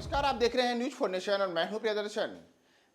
नमस्कार, आप देख रहे हैं न्यूज फॉर नेशन और मैं हूं प्रियदर्शन।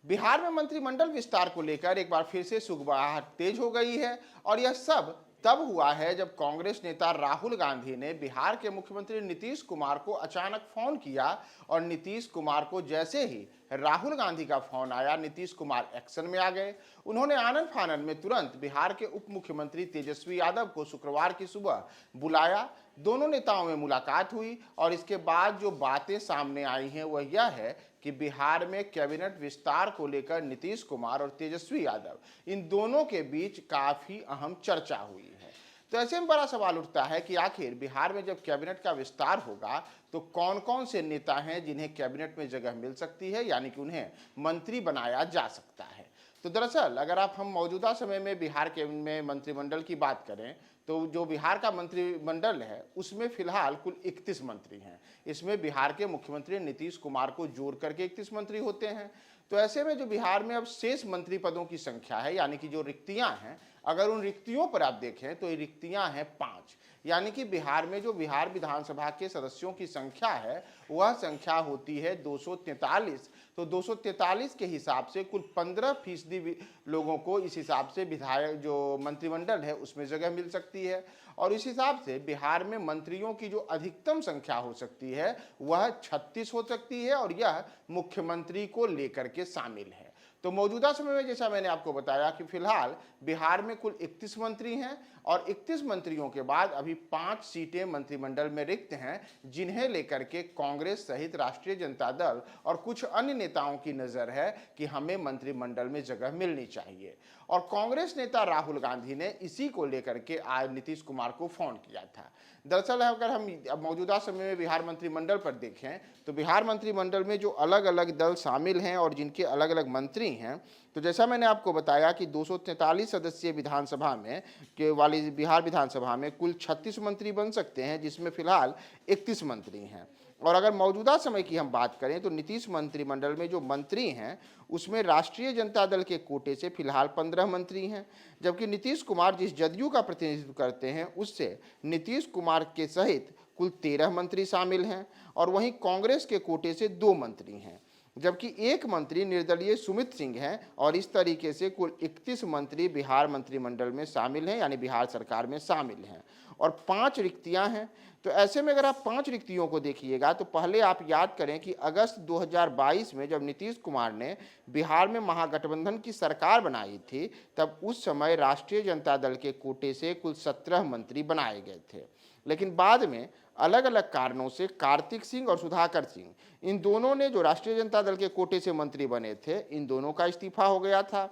बिहार में मंत्रिमंडल विस्तार को लेकर एक बार फिर से सुगबुगाहट तेज हो गई है और यह सब तब हुआ है जब कांग्रेस नेता राहुल गांधी ने बिहार के मुख्यमंत्री नीतीश कुमार को अचानक फोन किया और नीतीश कुमार को जैसे ही राहुल गांधी का फोन आया, नीतीश कुमार एक्शन में आ गए। उन्होंने आनन फानन में तुरंत बिहार के उप मुख्यमंत्री तेजस्वी यादव को शुक्रवार की सुबह बुलाया। दोनों नेताओं में मुलाकात हुई और इसके बाद जो बातें सामने आई हैं वह यह है कि बिहार में कैबिनेट विस्तार को लेकर नीतीश कुमार और तेजस्वी यादव इन दोनों के बीच काफी अहम चर्चा हुई है। तो ऐसे में बड़ा सवाल उठता है कि आखिर बिहार में जब कैबिनेट का विस्तार होगा तो कौन कौन से नेता हैं जिन्हें कैबिनेट में जगह मिल सकती है, यानी कि उन्हें मंत्री बनाया जा सकता है। तो दरअसल अगर हम मौजूदा समय में बिहार के में मंत्रिमंडल की बात करें तो जो बिहार का मंत्रिमंडल है उसमें फिलहाल कुल 31 मंत्री हैं। इसमें बिहार के मुख्यमंत्री नीतीश कुमार को जोड़ करके 31 मंत्री होते हैं। तो ऐसे में जो बिहार में अब शेष मंत्री पदों की संख्या है, यानी कि जो रिक्तियां हैं, अगर उन रिक्तियों पर आप देखें तो ये रिक्तियां हैं 5। यानी कि बिहार में जो बिहार विधानसभा के सदस्यों की संख्या है वह संख्या होती है 243। तो 243 के हिसाब से कुल 15% लोगों को इस हिसाब से विधायक जो मंत्रिमंडल है उसमें जगह मिल सकती है। और इस हिसाब से बिहार में मंत्रियों की जो अधिकतम संख्या हो सकती है वह 36 हो सकती है और यह मुख्यमंत्री को लेकर के शामिल है। तो मौजूदा समय में जैसा मैंने आपको बताया कि फिलहाल बिहार में कुल 31 मंत्री हैं और 31 मंत्रियों के बाद अभी 5 सीटें मंत्रिमंडल में रिक्त हैं, जिन्हें लेकर के कांग्रेस सहित राष्ट्रीय जनता दल और कुछ अन्य नेताओं की नजर है कि हमें मंत्रिमंडल में जगह मिलनी चाहिए। और कांग्रेस नेता राहुल गांधी ने इसी को लेकर के आज नीतीश कुमार को फोन किया था। दरअसल अगर हम मौजूदा समय में बिहार मंत्रिमंडल पर देखें तो बिहार मंत्रिमंडल में जो अलग अलग दल शामिल हैं और जिनके अलग अलग मंत्री हैं, तो जैसा मैंने आपको बताया कि 243 सदस्यीय विधानसभा में के वाली बिहार विधानसभा में कुल 36 मंत्री बन सकते हैं, जिसमें फिलहाल 31 मंत्री हैं। और अगर मौजूदा समय की हम बात करें तो नीतीश मंत्रिमंडल में जो मंत्री हैं उसमें राष्ट्रीय जनता दल के कोटे से फिलहाल 15 मंत्री हैं, जबकि नीतीश कुमार जिस जदयू का प्रतिनिधित्व करते हैं उससे नीतीश कुमार के सहित कुल 13 मंत्री शामिल हैं। और वहीं कांग्रेस के कोटे से 2 मंत्री हैं, जबकि एक मंत्री निर्दलीय सुमित सिंह हैं। और इस तरीके से कुल 31 मंत्री बिहार मंत्रिमंडल में शामिल हैं, यानी बिहार सरकार में शामिल हैं। और 5 रिक्तियां हैं। तो ऐसे में अगर आप 5 रिक्तियों को देखिएगा तो पहले आप याद करें कि अगस्त 2022 में जब नीतीश कुमार ने बिहार में महागठबंधन की सरकार बनाई थी, तब उस समय राष्ट्रीय जनता दल के कोटे से कुल 17 मंत्री बनाए गए थे। लेकिन बाद में अलग अलग कारणों से कार्तिक सिंह और सुधाकर सिंह, इन दोनों ने जो राष्ट्रीय जनता दल के कोटे से मंत्री बने थे, इन दोनों का इस्तीफा हो गया था।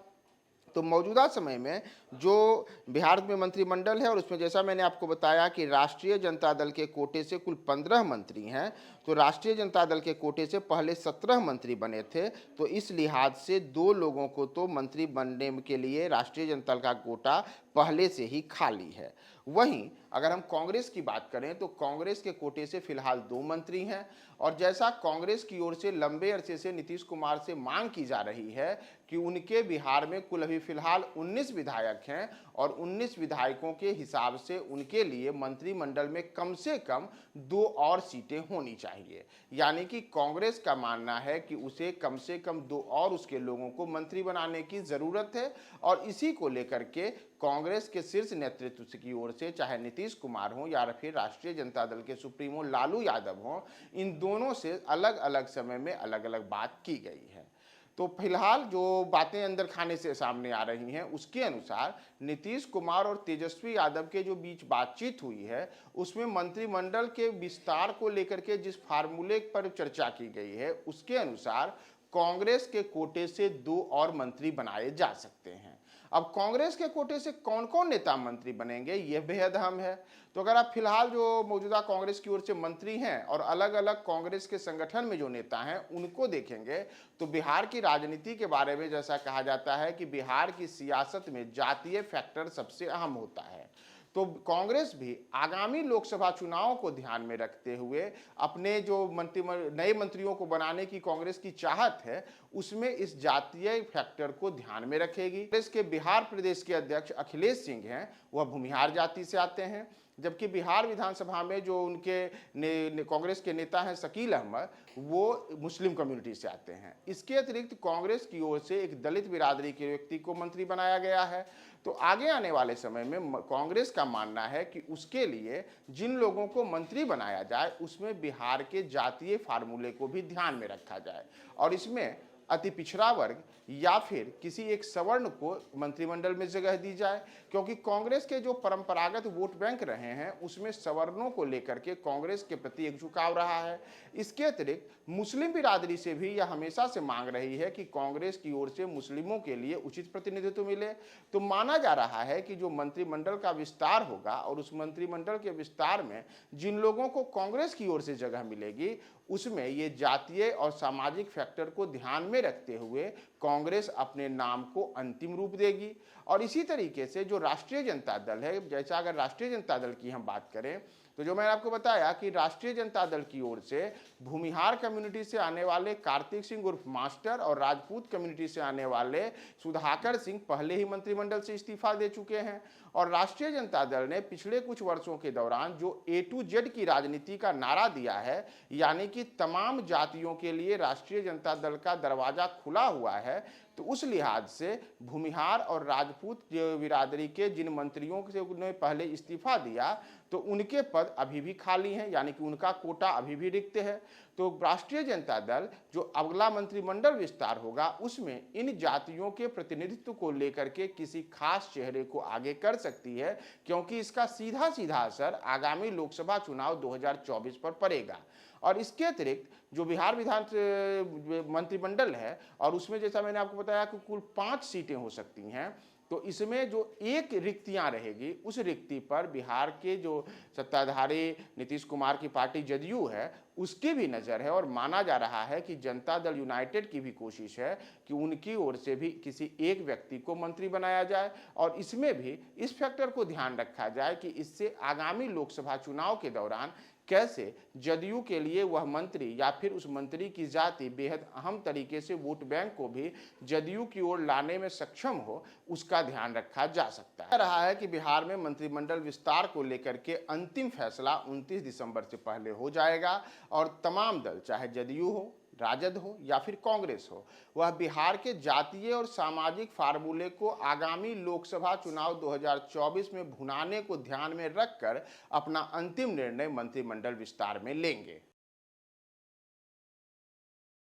तो मौजूदा समय में जो बिहार में मंत्रिमंडल है और उसमें जैसा मैंने आपको बताया कि राष्ट्रीय जनता दल के कोटे से कुल 15 मंत्री हैं, तो राष्ट्रीय जनता दल के कोटे से पहले 17 मंत्री बने थे। तो इस लिहाज से 2 लोगों को तो मंत्री बनने के लिए राष्ट्रीय जनता दल का कोटा पहले से ही खाली है। वहीं अगर हम कांग्रेस की बात करें तो कांग्रेस के कोटे से फिलहाल 2 मंत्री हैं। और जैसा कांग्रेस की ओर से लंबे अरसे से नीतीश कुमार से मांग की जा रही है कि उनके बिहार में कुल अभी फिलहाल 19 विधायक हैं और 19 विधायकों के हिसाब से उनके लिए मंत्रिमंडल में कम से कम 2 और सीटें होनी चाहिए। यानी कि कांग्रेस का मानना है कि उसे कम से कम 2 और उसके लोगों को मंत्री बनाने की जरूरत है। और इसी को लेकर के कांग्रेस के शीर्ष नेतृत्व की ओर से चाहे नीतीश कुमार हो या फिर राष्ट्रीय जनता दल के सुप्रीमो लालू यादव हो, इन दोनों से अलग अलग समय में अलग अलग बात की गई है। तो फिलहाल जो बातें अंदर खाने से सामने आ रही हैं उसके अनुसार नीतीश कुमार और तेजस्वी यादव के जो बीच बातचीत हुई है उसमें मंत्रिमंडल के विस्तार को लेकर के जिस फार्मूले पर चर्चा की गई है उसके अनुसार कांग्रेस के कोटे से 2 और मंत्री बनाए जा सकते हैं। अब कांग्रेस के कोटे से कौन कौन नेता मंत्री बनेंगे यह बेहद अहम है। तो अगर आप फिलहाल जो मौजूदा कांग्रेस की ओर से मंत्री हैं और अलग अलग कांग्रेस के संगठन में जो नेता हैं उनको देखेंगे तो बिहार की राजनीति के बारे में जैसा कहा जाता है कि बिहार की सियासत में जातीय फैक्टर सबसे अहम होता है। तो कांग्रेस भी आगामी लोकसभा चुनाव को ध्यान में रखते हुए अपने जो नए मंत्रियों को बनाने की कांग्रेस की चाहत है, उसमें इस जातीय फैक्टर को ध्यान में रखेगी। कांग्रेस के बिहार प्रदेश के अध्यक्ष अखिलेश सिंह हैं, वह भूमिहार जाति से आते हैं, जबकि बिहार विधानसभा में जो उनके कांग्रेस के नेता हैं शकील अहमद, वो मुस्लिम कम्युनिटी से आते हैं। इसके अतिरिक्त कांग्रेस की ओर से एक दलित बिरादरी के व्यक्ति को मंत्री बनाया गया है। तो आगे आने वाले समय में कांग्रेस का मानना है कि उसके लिए जिन लोगों को मंत्री बनाया जाए उसमें बिहार के जातीय फार्मूले को भी ध्यान में रखा जाए और इसमें अति पिछड़ा वर्ग या फिर किसी एक सवर्ण को मंत्रिमंडल में जगह दी जाए, क्योंकि कांग्रेस के जो परंपरागत वोट बैंक रहे हैं उसमें सवर्णों को लेकर के कांग्रेस के प्रति एक झुकाव रहा है। इसके अतिरिक्त मुस्लिम बिरादरी से भी यह हमेशा से मांग रही है कि कांग्रेस की ओर से मुस्लिमों के लिए उचित प्रतिनिधित्व मिले। तो माना जा रहा है कि जो मंत्रिमंडल का विस्तार होगा और उस मंत्रिमंडल के विस्तार में जिन लोगों को कांग्रेस की ओर से जगह मिलेगी उसमें ये जातीय और सामाजिक फैक्टर को ध्यान में रखते हुए कांग्रेस अपने नाम को अंतिम रूप देगी। और इसी तरीके से जो राष्ट्रीय जनता दल है, जैसा अगर राष्ट्रीय जनता दल की हम बात करें तो जो मैंने आपको बताया कि राष्ट्रीय जनता दल की ओर से भूमिहार कम्युनिटी से आने वाले कार्तिक सिंह उर्फ मास्टर और राजपूत कम्युनिटी से आने वाले सुधाकर सिंह पहले ही मंत्रिमंडल से इस्तीफा दे चुके हैं। और राष्ट्रीय जनता दल ने पिछले कुछ वर्षों के दौरान जो A to Z की राजनीति का नारा दिया है, यानी कि तमाम जातियों के लिए राष्ट्रीय जनता दल का दरवाजा खुला हुआ है, तो उस लिहाज से भूमिहार और राजपूत बिरादरी के जिन मंत्रियों से उन्होंने पहले इस्तीफा दिया तो उनके पद अभी भी खाली हैं, यानी कि उनका कोटा अभी भी रिक्त है। तो राष्ट्रीय जनता दल जो अगला मंत्रिमंडल विस्तार होगा उसमें इन जातियों के प्रतिनिधित्व को लेकर के किसी खास चेहरे को आगे कर सकती है, क्योंकि इसका सीधा सीधा असर आगामी लोकसभा चुनाव 2024 पर पड़ेगा। और इसके अतिरिक्त जो बिहार विधान मंत्रिमंडल है और उसमें जैसा मैंने आपको बताया कि कुल 5 सीटें हो सकती हैं, तो इसमें जो एक रिक्तियां रहेगी उस रिक्ति पर बिहार के जो सत्ताधारी नीतीश कुमार की पार्टी जदयू है उसकी भी नज़र है। और माना जा रहा है कि जनता दल यूनाइटेड की भी कोशिश है कि उनकी ओर से भी किसी एक व्यक्ति को मंत्री बनाया जाए और इसमें भी इस फैक्टर को ध्यान रखा जाए कि इससे आगामी लोकसभा चुनाव के दौरान कैसे जदयू के लिए वह मंत्री या फिर उस मंत्री की जाति बेहद अहम तरीके से वोट बैंक को भी जदयू की ओर लाने में सक्षम हो, उसका ध्यान रखा जा सकता है। रहा है कि बिहार में मंत्रिमंडल विस्तार को लेकर के अंतिम फैसला 29 दिसंबर से पहले हो जाएगा और तमाम दल, चाहे जदयू हो, राजद हो या फिर कांग्रेस हो, वह बिहार के जातीय और सामाजिक फार्मूले को आगामी लोकसभा चुनाव 2024 में भुनाने को ध्यान में रखकर अपना अंतिम निर्णय मंत्रिमंडल विस्तार में लेंगे।